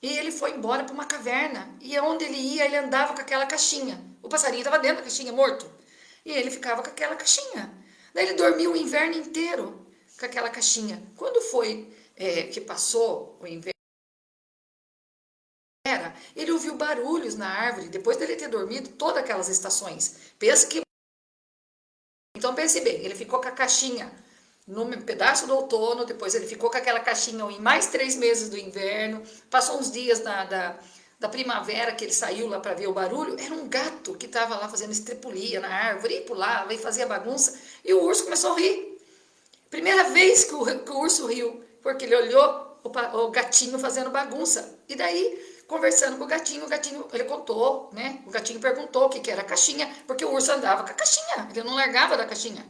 E ele foi embora para uma caverna. E onde ele ia, ele andava com aquela caixinha. O passarinho estava dentro da caixinha, morto. E ele ficava com aquela caixinha. Daí ele dormiu o inverno inteiro com aquela caixinha. Quando foi que passou o inverno, ele ouviu barulhos na árvore, depois dele ter dormido todas aquelas estações. Então pense bem, ele ficou com a caixinha num pedaço do outono, depois ele ficou com aquela caixinha em mais 3 meses do inverno, passou uns dias da primavera que ele saiu lá para ver o barulho, era um gato que estava lá fazendo estripulia na árvore, e pulava e fazia bagunça, e o urso começou a rir. Primeira vez que o urso riu, porque ele olhou o gatinho fazendo bagunça. E daí, conversando com o gatinho, ele contou, né? O gatinho perguntou o que era a caixinha, porque o urso andava com a caixinha, ele não largava da caixinha.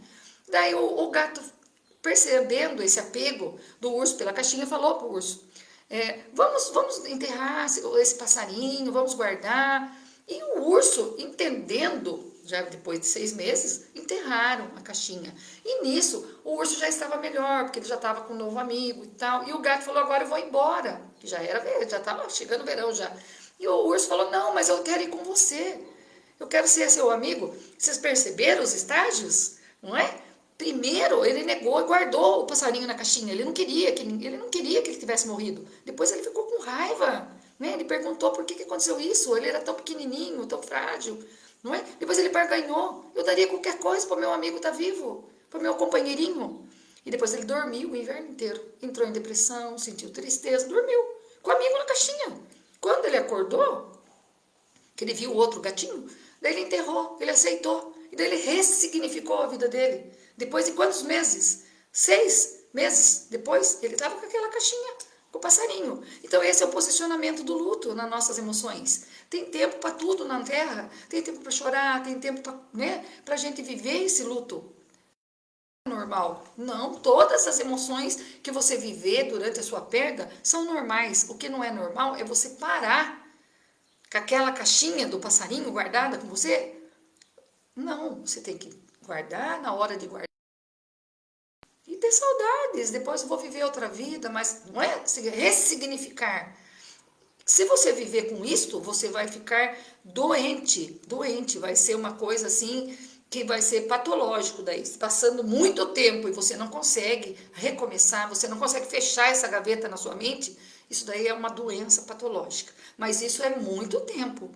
Daí o gato, percebendo esse apego do urso pela caixinha, falou para o urso, vamos enterrar esse passarinho, vamos guardar. E o urso, entendendo, já depois de 6 meses, enterraram a caixinha. E nisso, o urso já estava melhor, porque ele já estava com um novo amigo e tal. E o gato falou, agora eu vou embora. Que já estava chegando o verão já. E o urso falou, não, mas eu quero ir com você. Eu quero ser seu amigo. Vocês perceberam os estágios? Não é? Primeiro, ele negou e guardou o passarinho na caixinha. Ele não queria que ele tivesse morrido. Depois ele ficou com raiva. Né? Ele perguntou por que aconteceu isso. Ele era tão pequenininho, tão frágil. Não é? Depois ele barganhou. Eu daria qualquer coisa para o meu amigo estar vivo, para o meu companheirinho. E depois ele dormiu o inverno inteiro. Entrou em depressão, sentiu tristeza, dormiu. Com o amigo na caixinha. Quando ele acordou, que ele viu o outro gatinho, daí ele enterrou, ele aceitou. E daí ele ressignificou a vida dele. Depois de quantos meses? 6 meses depois, ele estava com aquela caixinha, com o passarinho. Então esse é o posicionamento do luto nas nossas emoções. Tem tempo para tudo na Terra, tem tempo para chorar, tem tempo para, né, a gente viver esse luto. Normal. Não, todas as emoções que você viver durante a sua perda são normais. O que não é normal é você parar com aquela caixinha do passarinho guardada com você. Não, você tem que guardar na hora de guardar. E ter saudades, depois eu vou viver outra vida, mas não é ressignificar. Se você viver com isto, você vai ficar doente, vai ser uma coisa assim que vai ser patológico daí, passando muito tempo e você não consegue recomeçar, você não consegue fechar essa gaveta na sua mente, isso daí é uma doença patológica, mas isso é muito tempo.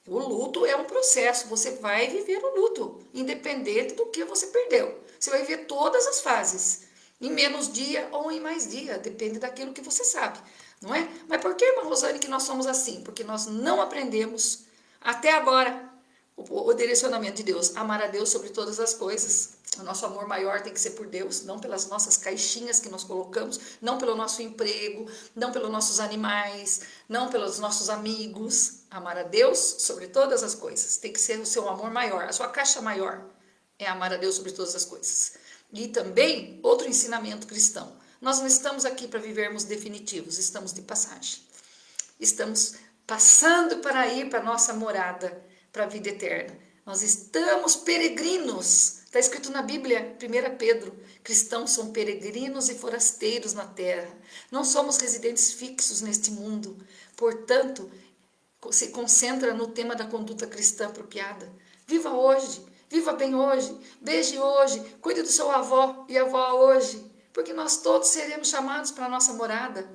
O luto é um processo, você vai viver o luto, independente do que você perdeu. Você vai viver todas as fases, em menos dia ou em mais dia, depende daquilo que você sabe, não é? Mas por que, irmã Rosane, que nós somos assim? Porque nós não aprendemos até agora o direcionamento de Deus, amar a Deus sobre todas as coisas. O nosso amor maior tem que ser por Deus, não pelas nossas caixinhas que nós colocamos, não pelo nosso emprego, não pelos nossos animais, não pelos nossos amigos. Amar a Deus sobre todas as coisas, tem que ser o seu amor maior, a sua caixa maior é amar a Deus sobre todas as coisas. E também, outro ensinamento cristão, nós não estamos aqui para vivermos definitivos, estamos de passagem. Estamos passando para ir para a nossa morada, para a vida eterna. Nós estamos peregrinos. Está escrito na Bíblia, 1 Pedro, cristãos são peregrinos e forasteiros na terra. Não somos residentes fixos neste mundo. Portanto, se concentra no tema da conduta cristã apropriada. Viva hoje, viva bem hoje, beije hoje, cuide do seu avó e avó hoje, porque nós todos seremos chamados para a nossa morada.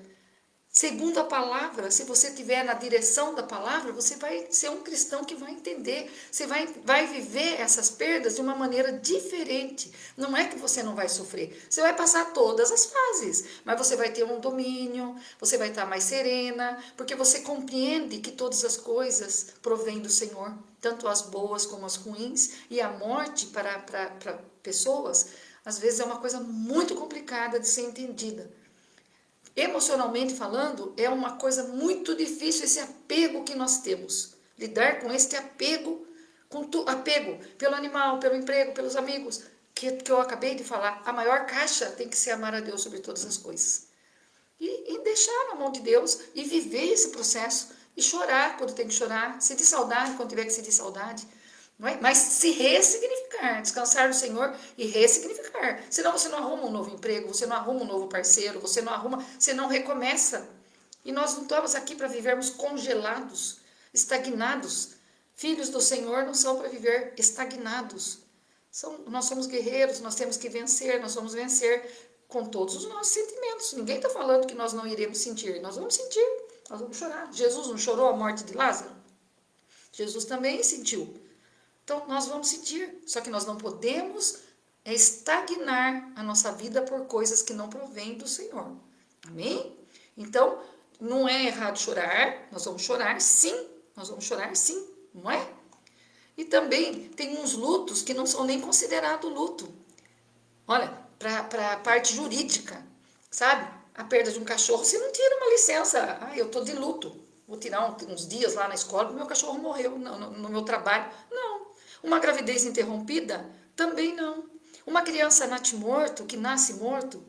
Segundo a palavra, se você estiver na direção da palavra, você vai ser um cristão que vai entender, você vai viver essas perdas de uma maneira diferente. Não é que você não vai sofrer, você vai passar todas as fases, mas você vai ter um domínio, você vai estar mais serena, porque você compreende que todas as coisas provêm do Senhor, tanto as boas como as ruins, e a morte para pessoas, às vezes é uma coisa muito complicada de ser entendida. Emocionalmente falando, é uma coisa muito difícil esse apego que nós temos. Lidar com este apego, apego pelo animal, pelo emprego, pelos amigos, que eu acabei de falar. A maior caixa tem que ser amar a Deus sobre todas as coisas. E deixar na mão de Deus e viver esse processo. E chorar quando tem que chorar, sentir saudade quando tiver que sentir saudade. Não é? Mas se ressignificar, descansar no Senhor e ressignificar. Senão você não arruma um novo emprego, você não arruma um novo parceiro, você não recomeça. E nós não estamos aqui para vivermos congelados, estagnados. Filhos do Senhor não são para viver estagnados. Nós somos guerreiros, nós temos que vencer, nós vamos vencer com todos os nossos sentimentos. Ninguém está falando que nós não iremos sentir, nós vamos sentir, nós vamos chorar. Jesus não chorou a morte de Lázaro? Jesus também sentiu. Então, nós vamos sentir, só que nós não podemos estagnar a nossa vida por coisas que não provêm do Senhor. Amém? Então, não é errado chorar, nós vamos chorar sim, não é? E também tem uns lutos que não são nem considerados luto. Olha, para a parte jurídica, sabe? A perda de um cachorro, você não tira uma licença, eu estou de luto, vou tirar uns dias lá na escola porque meu cachorro morreu no meu trabalho. Não. Uma gravidez interrompida? Também não. Uma criança natimorto, que nasce morto,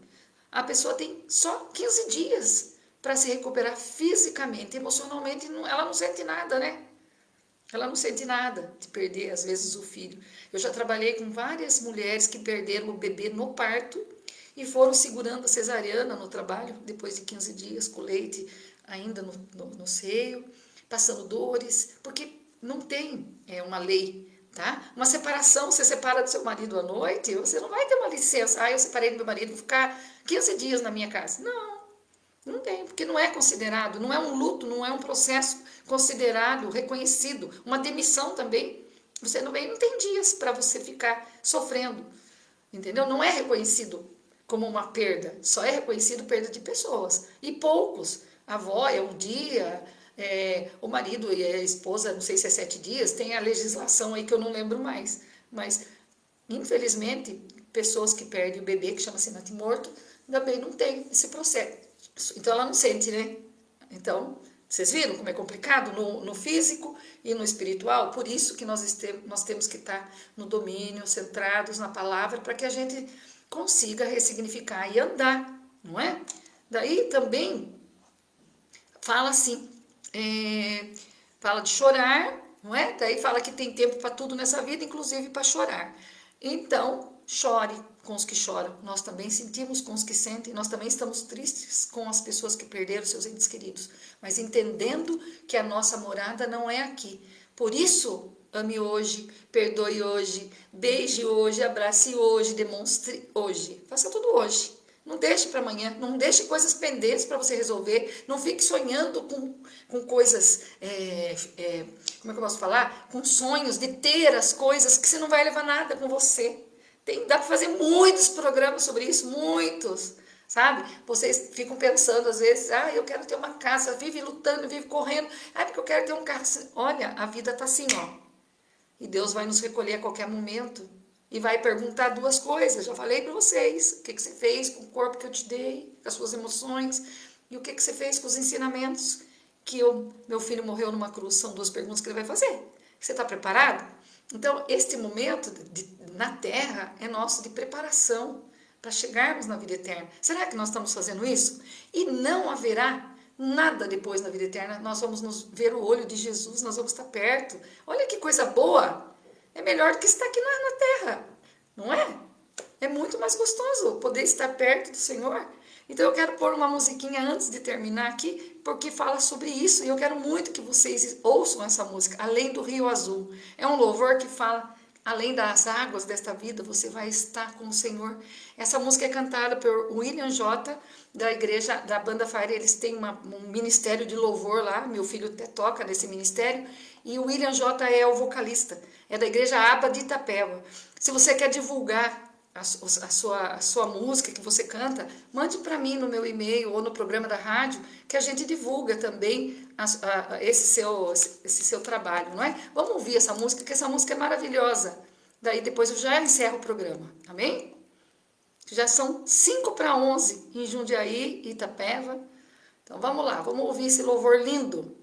a pessoa tem só 15 dias para se recuperar fisicamente, emocionalmente, ela não sente nada, né? Ela não sente nada de perder, às vezes, o filho. Eu já trabalhei com várias mulheres que perderam o bebê no parto e foram segurando a cesariana no trabalho, depois de 15 dias, com leite ainda no seio, passando dores, porque não tem uma lei. Tá? Uma separação, você separa do seu marido à noite, você não vai ter uma licença, eu separei do meu marido, vou ficar 15 dias na minha casa. Não tem, porque não é considerado, não é um luto, não é um processo considerado, reconhecido, uma demissão também. Você não tem dias para você ficar sofrendo, entendeu? Não é reconhecido como uma perda, só é reconhecido perda de pessoas, e poucos. A avó é um dia... o marido e a esposa, não sei se é 7 dias, tem a legislação aí que eu não lembro mais, mas infelizmente pessoas que perdem o bebê, que chama-se natimorto, também não tem esse processo, então ela não sente, né? Então, vocês viram como é complicado no físico e no espiritual? Por isso que nós temos que estar no domínio, centrados na palavra, para que a gente consiga ressignificar e andar, não é? Daí também fala assim, fala de chorar, não é? Daí fala que tem tempo para tudo nessa vida, inclusive para chorar. Então, chore com os que choram. Nós também sentimos com os que sentem, nós também estamos tristes com as pessoas que perderam seus entes queridos, mas entendendo que a nossa morada não é aqui. Por isso, ame hoje, perdoe hoje, beije hoje, abrace hoje, demonstre hoje. Faça tudo hoje. Não deixe para amanhã, não deixe coisas pendentes para você resolver, não fique sonhando com coisas, como é que eu posso falar? Com sonhos de ter as coisas que você não vai levar nada com você. Dá para fazer muitos programas sobre isso, muitos, sabe? Vocês ficam pensando às vezes, eu quero ter uma casa, vive lutando, vive correndo, porque eu quero ter um carro. Olha, a vida tá assim, ó. E Deus vai nos recolher a qualquer momento. E vai perguntar 2 coisas, já falei para vocês, o que você fez com o corpo que eu te dei, com as suas emoções, e o que você fez com os ensinamentos que meu filho morreu numa cruz, são 2 perguntas que ele vai fazer. Você está preparado? Então, este momento na Terra é nosso de preparação para chegarmos na vida eterna. Será que nós estamos fazendo isso? E não haverá nada depois na vida eterna, nós vamos ver o olho de Jesus, nós vamos estar perto. Olha que coisa boa! é melhor do que estar aqui na terra, não é? É muito mais gostoso poder estar perto do Senhor. Então eu quero pôr uma musiquinha antes de terminar aqui, porque fala sobre isso, e eu quero muito que vocês ouçam essa música, Além do Rio Azul. É um louvor que fala, além das águas desta vida, você vai estar com o Senhor. Essa música é cantada por William J, da igreja, da banda Fire. Eles têm um ministério de louvor lá, meu filho até toca nesse ministério, e o William J é o vocalista, é da igreja Aba de Itapeva. Se você quer divulgar a sua música que você canta, mande para mim no meu e-mail ou no programa da rádio, que a gente divulga também esse seu trabalho, não é? Vamos ouvir essa música, que essa música é maravilhosa. Daí depois eu já encerro o programa, amém? Já são 5 para 11 em Jundiaí, Itapeva. Então vamos lá, vamos ouvir esse louvor lindo.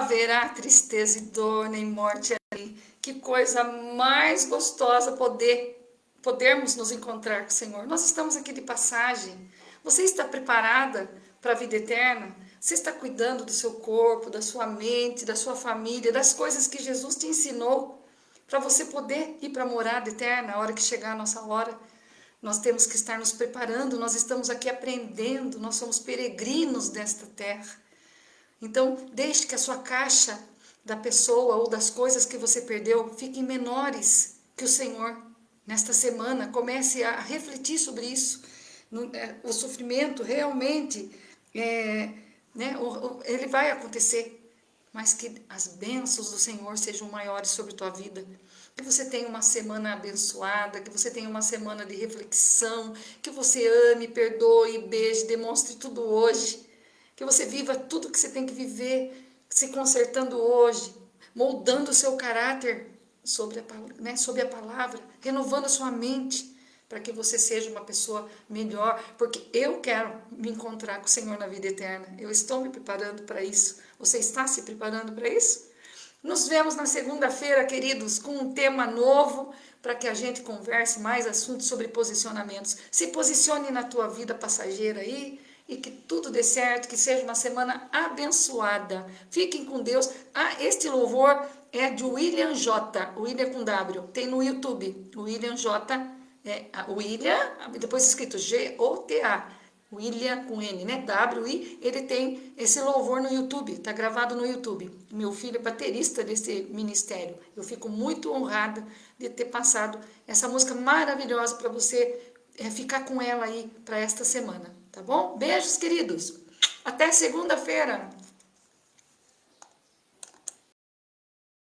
haverá tristeza e dor, nem morte ali. Que coisa mais gostosa podermos nos encontrar com o Senhor. Nós estamos aqui de passagem. Você está preparada para a vida eterna? Você está cuidando do seu corpo, da sua mente, da sua família, das coisas que Jesus te ensinou para você poder ir para a morada eterna, a hora que chegar a nossa hora? Nós temos que estar nos preparando, nós estamos aqui aprendendo, nós somos peregrinos desta terra. Então, deixe que a sua caixa da pessoa ou das coisas que você perdeu fiquem menores, que o Senhor, nesta semana, comece a refletir sobre isso. O sofrimento realmente, ele vai acontecer, mas que as bênçãos do Senhor sejam maiores sobre a tua vida. Que você tenha uma semana abençoada, que você tenha uma semana de reflexão, que você ame, perdoe, beije, demonstre tudo hoje. Que você viva tudo que você tem que viver, se consertando hoje, moldando o seu caráter sobre a palavra, renovando a sua mente, para que você seja uma pessoa melhor, porque eu quero me encontrar com o Senhor na vida eterna. Eu estou me preparando para isso. Você está se preparando para isso? Nos vemos na segunda-feira, queridos, com um tema novo, para que a gente converse mais assuntos sobre posicionamentos. Se posicione na tua vida passageira aí, e que tudo dê certo, que seja uma semana abençoada. Fiquem com Deus. Este louvor é de William J, William com W, tem no YouTube. William J, William, depois escrito G-O-T-A, William com N, né? W-I, ele tem esse louvor no YouTube, tá gravado no YouTube. Meu filho é baterista desse ministério. Eu fico muito honrada de ter passado essa música maravilhosa para você ficar com ela aí para esta semana, tá bom? Beijos, queridos. Até segunda-feira.